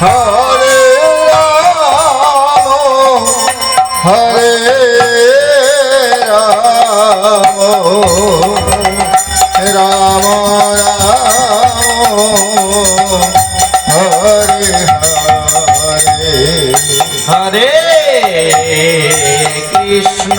Hare Ram Hare Ram Ram Ram Hare Hare Hare Krishna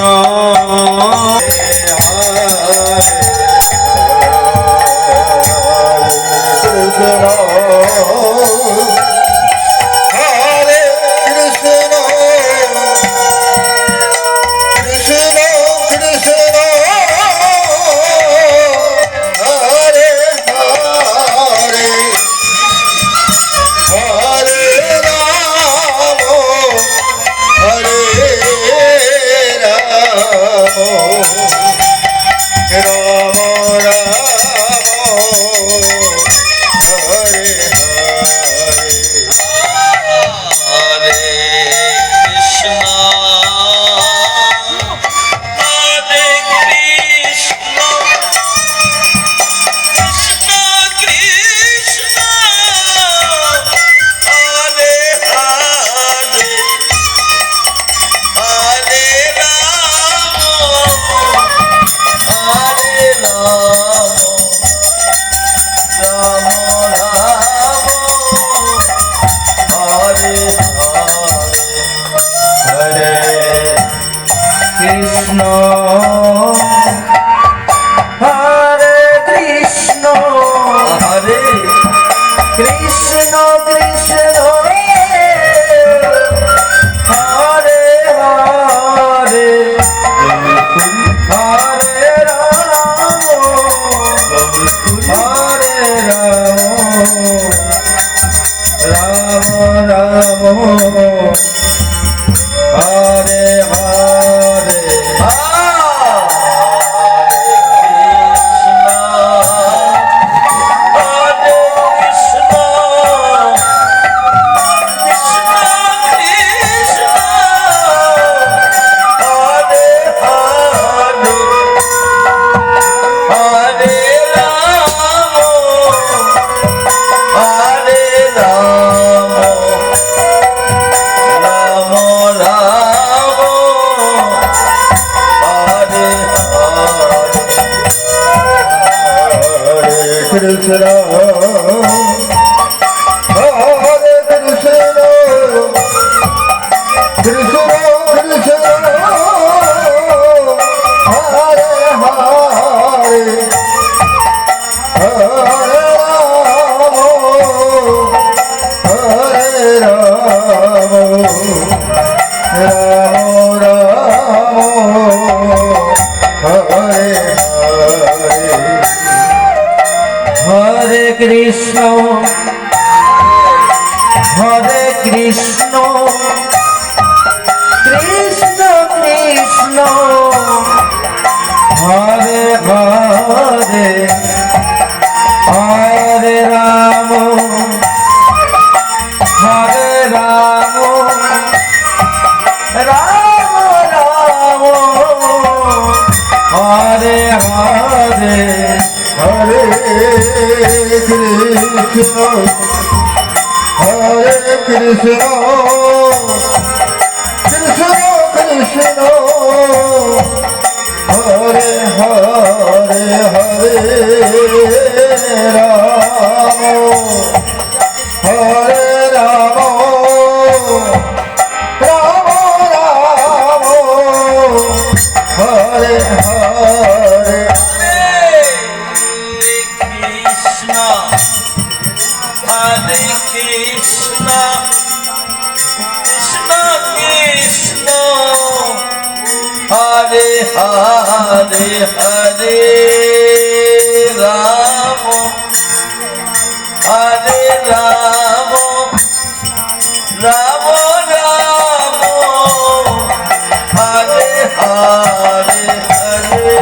Krishna Hare Krishna Hare Krishna Krishna Hare Hare Hare Ram Hare Ram Ram Ram Hare Hare Krishna Hare Krishna Krishna Krishna Hare Hare Hare Ram Hare Ram Ram Ram Hare Hare Krishna Hare Krishna Krishna Krishna Hare Hare Hare Ram Hare Ram Ram Ram Hare Hare Hare Krishna Hare Krishna Krishna Krishna Hare Hare Hare Ram Hare Ram Ram Ram Hare Hare Hare Krishna Krishna Krishna Hare Hare Hare Ram Hare Ram Ram Ram Hare Hare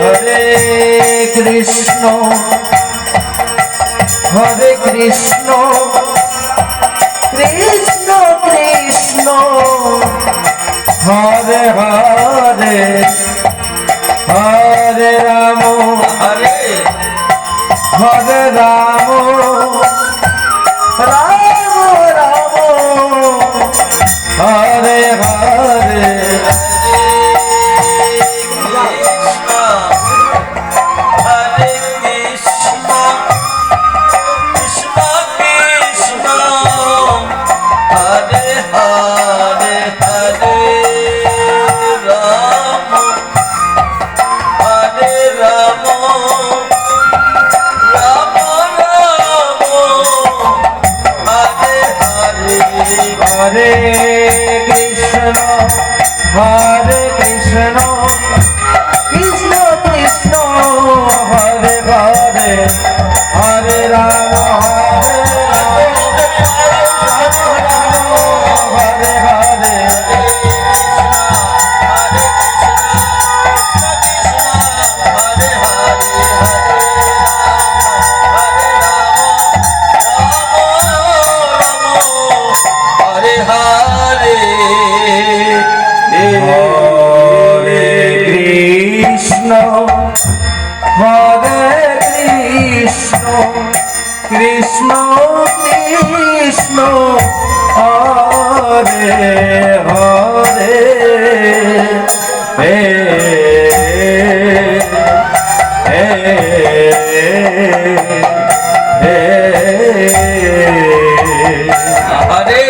Hare Krishna Hare Krishna Krishna Krishna Hare Hare Hare Ramo Hare Hare Ramo Ramo Ramo Hare Krishna Krishna Krishna Hare Hare Hare Ram Hare Hare Hare Krishna Krishna Krishna Hare Hare hey hey hey Hare